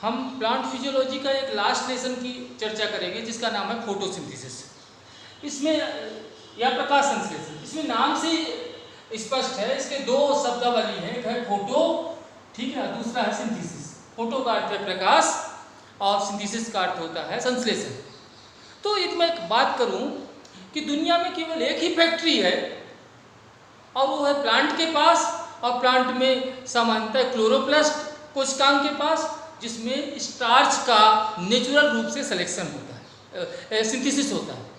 हम plant physiology का एक लास्ट लेसन की चर्चा करेंगे जिसका नाम है फोटोसिंथेसिस। इसमें या प्रकाश संश्लेषण, इसमें नाम से स्पष्ट है, इसके दो शब्दावली हैं, एक है फोटो, ठीक है, दूसरा है सिंथेसिस। फोटो का अर्थ है प्रकाश और सिंथेसिस का अर्थ होता है संश्लेषण। तो एक मैं एक बात करूं कि दुनिया में केवल एक ही फैक्ट्री है और वो है प्लांट के पास, और प्लांट में सामान्यतः क्लोरोप्लास्ट कोशिकाओं के पास, जिसमें स्टार्च का नेचुरल रूप से सिलेक्शन होता है, सिंथेसिस होता है।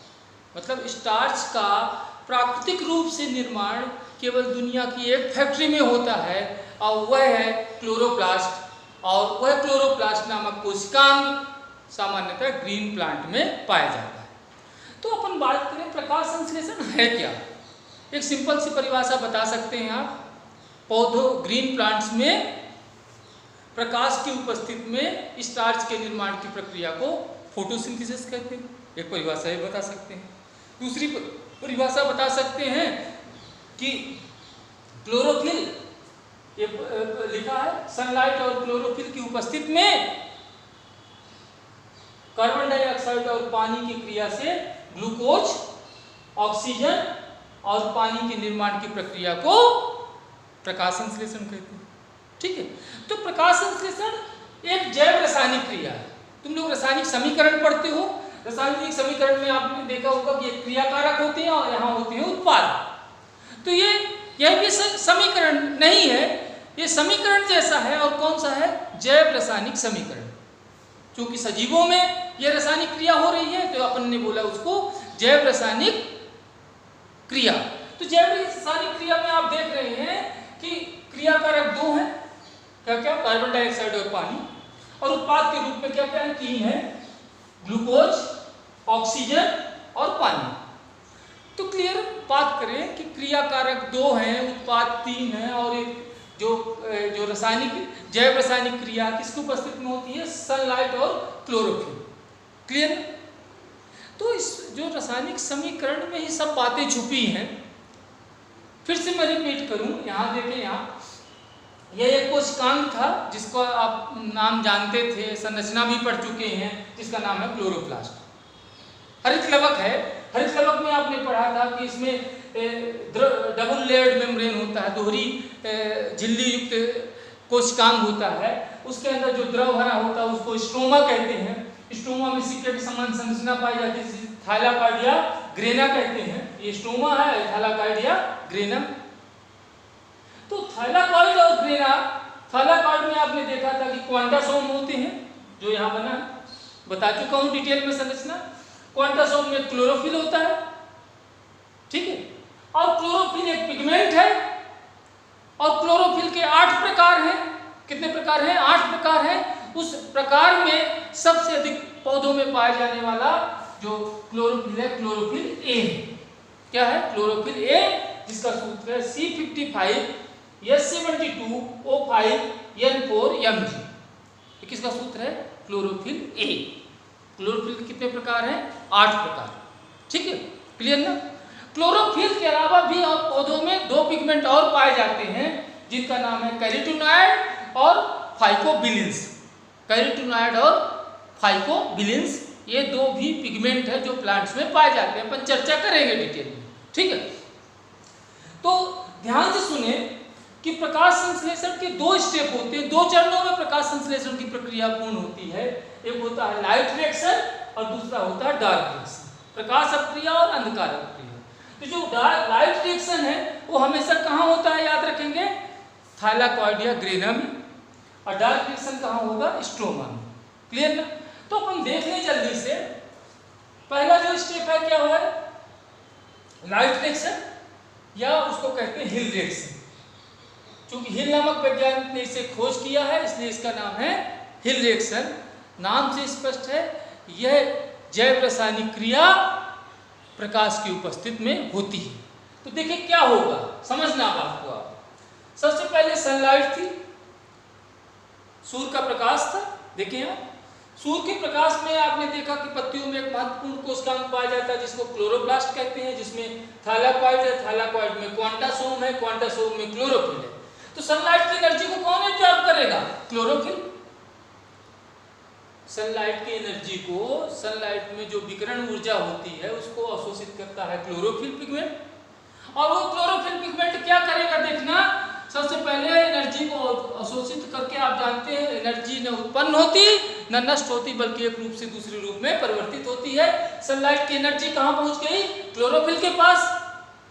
मतलब स्टार्च का प्राकृतिक रूप से निर्माण केवल दुनिया की एक फैक्ट्री में होता है और वह है क्लोरोप्लास्ट, और वह क्लोरोप्लास्ट नामक कोशिकांग सामान्यतः ग्रीन प्लांट में पाया जाता है। तो अपन बात करें प्रकाश संश्लेषण है क्या। एक सिंपल सी परिभाषा बता सकते हैं आप। पौधों ग्रीन प्लांट्स में प्रकाश की उपस्थिति में स्टार्च के निर्माण की प्रक्रिया को फोटोसिंथेसिस कहते हैं। एक परिभाषा ये बता सकते हैं। दूसरी परिभाषा बता सकते हैं कि क्लोरोफिल, ये लिखा है, सनलाइट और क्लोरोफिल की उपस्थिति में कार्बन डाइऑक्साइड और पानी की क्रिया से ग्लूकोज, ऑक्सीजन और पानी के निर्माण की प्रक्रिया को प्रकाश संश्लेषण कहते हैं। ठीक है, तो प्रकाश संश्लेषण एक जैव रासायनिक क्रिया है। तुम लोग रासायनिक समीकरण पढ़ते हो, रासायनिक समीकरण में आपने देखा होगा कि ये क्रियाकारक होते हैं और यहाँ होते हैं उत्पाद। तो यह भी समीकरण नहीं है, ये समीकरण जैसा है। और कौन सा है? जैव रासायनिक समीकरण। क्योंकि सजीवों में यह रासायनिक क्रिया हो रही है तो अपन ने बोला उसको जैव रासायनिक क्रिया। तो जैव रासायनिक क्रिया में आप देख रहे हैं कि क्रियाकारक दो हैं, क्या क्या? कार्बन डाइऑक्साइड और पानी। और उत्पाद के रूप में क्या क्या है? तीन है, ग्लूकोज, ऑक्सीजन और पानी। तो क्लियर बात करें कि क्रियाकारक दो हैं, उत्पाद तीन हैं, और एक जो रासायनिक जैव रासायनिक क्रिया किसकी उपस्थिति में होती है? सनलाइट और क्लोरोफिल। क्लियर? तो इस जो रासायनिक समीकरण में ही सब बातें छुपी हैं। फिर से मैं रिपीट करूं, यहाँ देखें, यहाँ यह एक कोशिकांग था जिसको आप नाम जानते थे, संरचना भी पढ़ चुके हैं, जिसका नाम है क्लोरोप्लास्ट। हरित लवक है। हरित लवक में आपने पढ़ा था कि इसमें डबल लेयर्ड मेम्ब्रेन होता है, दोहरी झिल्ली युक्त कोशिकांग होता है। उसके अंदर जो द्रव भरा होता है उसको स्ट्रोमा कहते हैं। स्ट्रोमा में सिक्के की समान संरचना पाई जाती है, थाइलाकॉइडिया ग्रेना कहते हैं। ये स्ट्रोमा है, थाइलाकॉइडिया ग्रेना। तो थाइलाकॉइड और ग्रेना, थाइलाकॉइड में आपने देखा था कि क्वांटासोम होते हैं, जो यहाँ बना बता चुका हूँ डिटेल में संरचना। क्वांटासोम में क्लोरोफिल होता है, ठीक है, और क्लोरोफिल एक पिगमेंट है। और क्लोरोफिल के 8 प्रकार हैं। कितने प्रकार हैं? 8 प्रकार हैं। उस प्रकार में सबसे अधिक पौधों में पाया जाने वाला जो क्लोरोफिल है, क्लोरोफिल ए है। क्या है? क्लोरोफिल ए, जिसका सूत्र है C52H72O5N4Mg। ये किसका सूत्र है? Chlorophyll A. क्लोरोफिल के कितने प्रकार हैं? 8 प्रकार। ठीक है, क्लियर ना? क्लोरोफिल के अलावा भी और पौधों में 2 पिगमेंट और पाए जाते हैं, जिनका नाम है कैरोटीनॉयड और फाइकोबिलिन्स। कैरोटीनॉयड और फाइकोबिलिन्स, ये 2 भी पिगमेंट है जो प्लांट्स में पाए जाते हैं। अपन चर्चा करेंगे डिटेल में, ठीक है। तो ध्यान से सुने कि प्रकाश संश्लेषण के 2 स्टेप होते हैं, 2 चरणों में प्रकाश संश्लेषण की प्रक्रिया पूर्ण होती है। एक होता है लाइट रिएक्शन और दूसरा होता है डार्क रिएक्शन, प्रकाश अपक्रिया और अंधकार अपक्रिया। तो जो लाइट रिएक्शन है वो हमेशा कहाँ होता है? याद रखेंगे, थाइलाकॉइडिया ग्रेना में। और डार्क रिएक्शन कहाँ होगा? स्ट्रोमा में। क्लियर ना? तो अपन देख लें जल्दी से। पहला जो स्टेप है क्या है? लाइट रिएक्शन, या उसको कहते हैं हिल रिएक्शन। क्योंकि हिल नामक वैज्ञानिक ने इसे खोज किया है, इसलिए इसका नाम है हिल रिएक्शन। नाम से स्पष्ट है, यह जैव रासायनिक क्रिया प्रकाश की उपस्थिति में होती है। तो देखिए क्या होगा, समझना बात को आप। सबसे पहले सनलाइट थी, सूर्य का प्रकाश था। देखिए यहाँ सूर्य के प्रकाश में आपने देखा कि पत्तियों में एक महत्वपूर्ण कोशिकांग पाया जाता है जिसको क्लोरोप्लास्ट कहते हैं, जिसमें थाइलाकॉइड है, थाइलाकॉइड में क्वांटासोम है, क्वांटासोम में क्लोरोफिल है। तो सनलाइट की एनर्जी को कौन एब्जॉर्ब करेगा? क्लोरोफिल। सनलाइट की एनर्जी को, सनलाइट में जो विकिरण ऊर्जा होती है उसको अवशोषित करता है क्लोरोफिल पिगमेंट। और वो क्लोरोफिल पिगमेंट क्या करेगा देखना, सबसे पहले एनर्जी को अवशोषित करके, आप जानते हैं एनर्जी न उत्पन्न होती न नष्ट होती, बल्कि एक रूप से दूसरे रूप में परिवर्तित होती है। सनलाइट की एनर्जी कहाँ पहुंच गई, क्लोरोफिल के पास,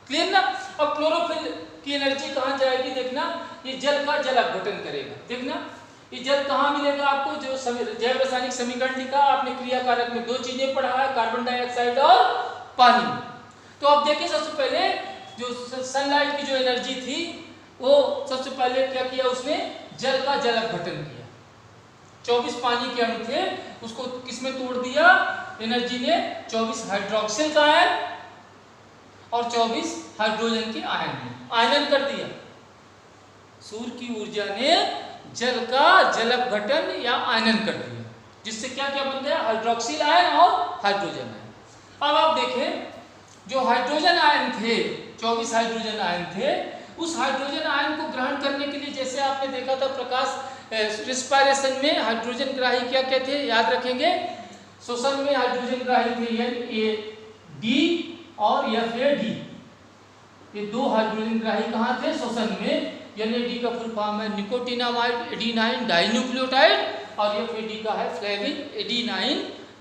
क्लियर ना। अब क्लोरोफिल की एनर्जी कहाँ जाएगी देखना, ये जल का जल अपघटन करेगा। देखना ये जल कहाँ मिलेगा आपको, जो जैव रासायनिक समीकरण लिखा आपने क्रिया कारक में दो चीजें पढ़ा है, कार्बन डाइऑक्साइड और पानी। तो अब देखिए सबसे पहले जो सनलाइट की जो एनर्जी थी वो सबसे पहले क्या किया उसने, जल का जल अपघटन किया। 24 पानी के अणु थे उसको किसमें तोड़ दिया एनर्जी ने, 24 हाइड्रोक्सिल का आयन और 24 हाइड्रोजन के आयन में आयनन कर दिया। सूर्य की ऊर्जा ने जल का जल अपघटन या आयनन कर दिया, जिससे क्या क्या बन गया, हाइड्रोक्सिल आयन और हाइड्रोजन आयन। अब आप देखें जो हाइड्रोजन आयन थे, 24 हाइड्रोजन आयन थे, उस हाइड्रोजन आयन को ग्रहण करने के लिए जैसे आपने देखा था प्रकाश रिस्पायरेशन में हाइड्रोजन ग्राही क्या क्या थे याद रखेंगे, श्वसन में हाइड्रोजन ग्राही थे NAD और FAD, ये दो हाइड्रोजन ग्राही कहाँ थे, श्वसन में। NAD का फुल फॉर्म है निकोटिनामाइड एडिनाइन डाइन्यूक्लियोटाइड और FAD का है फ्लेविन एडिनाइन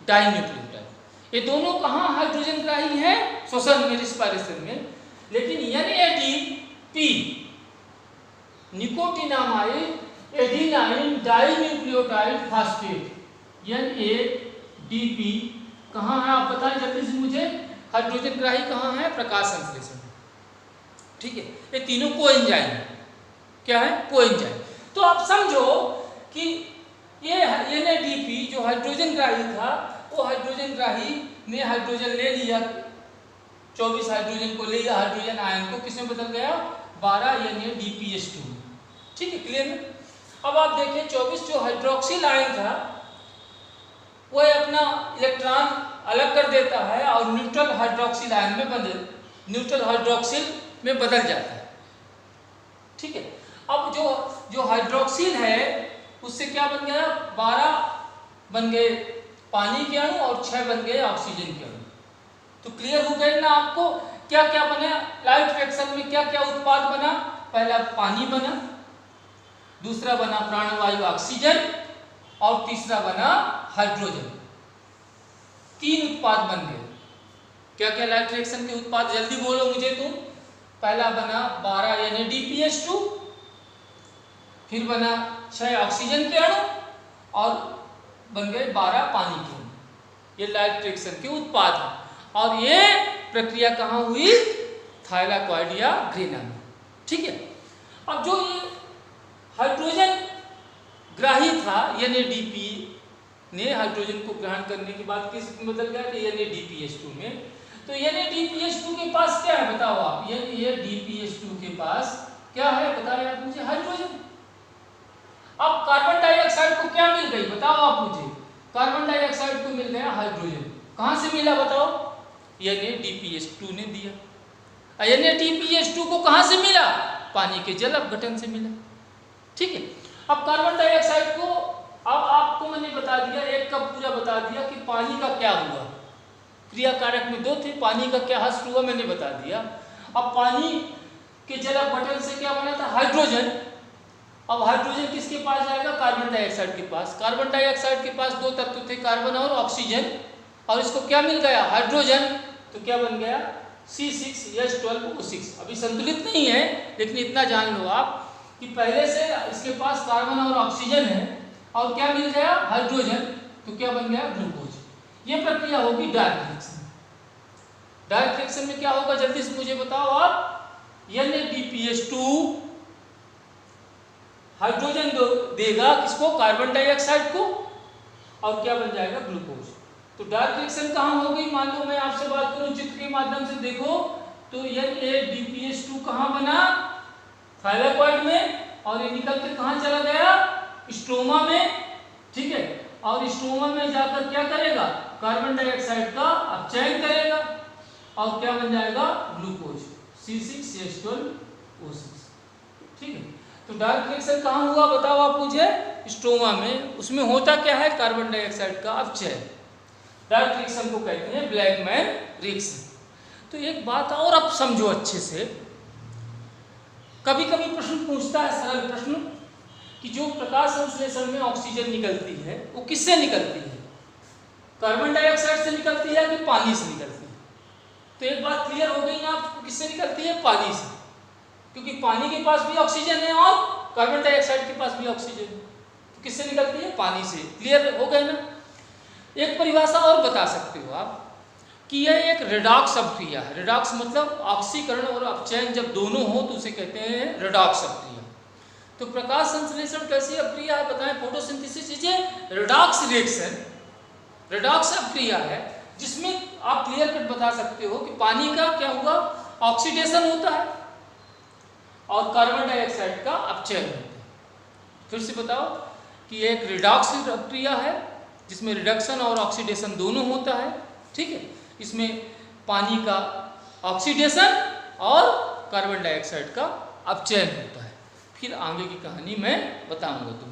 डाइन्यूक्लियोटाइड। ये दोनों कहाँ हाइड्रोजन ग्राही हैं, श्वसन में, रिस्पायरेशन में। लेकिन NADP nicotinamide adenine dinucleotide phosphate, NADP कहाँ है आप बताएं जल्दी से मुझे, हाइड्रोजन ग्राही कहाँ है, प्रकाश संश्लेषण, ठीक है। ये तीनों कोएंजाइम है, क्या है, कोएंजाइम। तो आप समझो कि ये NADP जो हाइड्रोजन ग्राही था, वो हाइड्रोजन ग्राही ने हाइड्रोजन ले लिया, 24 हाइड्रोजन को ले लिया, हाइड्रोजन आयन को किसमें बदल गया, 12 NADPH2, ठीक है, क्लियर। अब आप देखें 24 जो हाइड्रोक्सिल आयन था वह अपना इलेक्ट्रॉन अलग कर देता है और न्यूट्रल हाइड्रोक्सिल आयन में न्यूट्रल हाइड्रोक्सिल में बदल जाता है, ठीक है। अब जो हाइड्रोक्सिल है उससे क्या बन गया, 12 बन गए पानी के अणु और 6 बन गए ऑक्सीजन के अणु। तो क्लियर हो गए ना आपको क्या क्या बना, लाइट रिएक्शन में क्या क्या उत्पाद बना, पहला पानी बना, दूसरा बना प्राणवायु ऑक्सीजन और तीसरा बना हाइड्रोजन। 3 उत्पाद बन गए। क्या क्या लाइट रिएक्शन के उत्पाद, जल्दी बोलो मुझे तुम। पहला बना 12 NADPH2, फिर बना 6 ऑक्सीजन के अणु और बन गए 12 पानी के अणु। ये लाइट रिएक्शन के उत्पाद हैं और ये प्रक्रिया कहाँ हुई, थाइलाकॉइड या ग्रेना में, ठीक है। अब जो ये हाइड्रोजन ग्राही था NADP ने हाइड्रोजन को ग्रहण करने के बाद किस में बदल गया, NADPH2 में। तो NADPH2 के पास क्या है बताओ आप, NADPH2 के पास क्या है बताइए आप मुझे, हाइड्रोजन। अब कार्बन डाइऑक्साइड को क्या मिल गई बताओ आप मुझे, कार्बन डाइऑक्साइड को मिल गया हाइड्रोजन, कहां से मिला बताओ, NADPH2 ने दिया। NADPH2 को कहां से मिला, पानी के जल अपघटन से मिला, ठीक है। अब कार्बन डाइऑक्साइड को, अब आपको मैंने बता दिया, एक कप पूरा बता दिया कि पानी का क्या हुआ, क्रिया कारक में 2 थे, पानी का क्या हश्र हुआ मैंने बता दिया। अब पानी के जल अपघटन से क्या बना था, हाइड्रोजन। अब हाइड्रोजन किसके पास जाएगा, कार्बन डाइऑक्साइड के पास। कार्बन डाइऑक्साइड के पास 2 तत्व थे, कार्बन और ऑक्सीजन, और इसको क्या मिल गया, हाइड्रोजन। तो क्या बन गया, C6H12O6। अभी संतुलित नहीं है लेकिन इतना जान लो आप कि पहले से इसके पास कार्बन और ऑक्सीजन है और क्या मिल गया, हाइड्रोजन, तो क्या बन गया, ग्लूकोज। ये प्रक्रिया होगी डायरेक्ट रिएक्शन। डायरेक्ट रिएक्शन में क्या होगा जल्दी से मुझे बताओ आप, NADPH2 हाइड्रोजन देगा किसको, कार्बन डाइऑक्साइड को, और क्या बन जाएगा, ग्लूकोज। तो डायरेक्ट रिएक्शन कहाँ होगी, मान लो मैं आपसे बात करूं चित्र के माध्यम से देखो, तो NADPH2 कहाँ बना, थाइलाकॉइड में, और ये निकल के कहाँ चला गया, स्ट्रोमा में, ठीक है। और स्ट्रोमा में जाकर क्या करेगा, कार्बन डाइऑक्साइड का अपचयन करेगा और क्या बन जाएगा, ग्लूकोज, C6H12O6, ठीक है। तो डायरेक्ट रिएक्शन कहाँ हुआ बताओ आप मुझे, स्ट्रोमा में, उसमें होता क्या है, कार्बन डाइऑक्साइड का अपचय। डार्क रिएक्शन को कहते हैं ब्लैकमैन रिएक्शन। तो एक बात और आप समझो अच्छे से, कभी कभी प्रश्न पूछता है, सरल प्रश्न, कि जो प्रकाश संश्लेषण में ऑक्सीजन निकलती है वो किससे निकलती है, कार्बन डाइऑक्साइड से निकलती है कि पानी से निकलती है? तो एक बात क्लियर हो गई ना आपको, किससे निकलती है, पानी से, क्योंकि पानी के पास भी ऑक्सीजन है और कार्बन डाइऑक्साइड के पास भी ऑक्सीजन है, तो किससे निकलती है, पानी से। क्लियर हो गए ना। एक परिभाषा और बता सकते हो आप कि यह एक रेडॉक्स अभिक्रिया है। रेडॉक्स मतलब ऑक्सीकरण और अपचयन जब दोनों हो तो उसे कहते हैं रेडॉक्स अभिक्रिया। तो प्रकाश संश्लेषण कैसी अभिक्रिया है बताएं, photosynthesis is a redox reaction, redox अभिक्रिया है जिसमें आप क्लियर कट बता सकते हो कि पानी का क्या हुआ, ऑक्सीडेशन होता है और कार्बन डाइऑक्साइड का अपचयन होता है। फिर से बताओ कि एक रेडॉक्स अभिक्रिया है जिसमें रिडक्शन और ऑक्सीडेशन दोनों होता है, ठीक है। इसमें पानी का ऑक्सीडेशन और कार्बन डाइऑक्साइड का अपचयन होता है। फिर आगे की कहानी मैं बताऊंगा तुम्हें।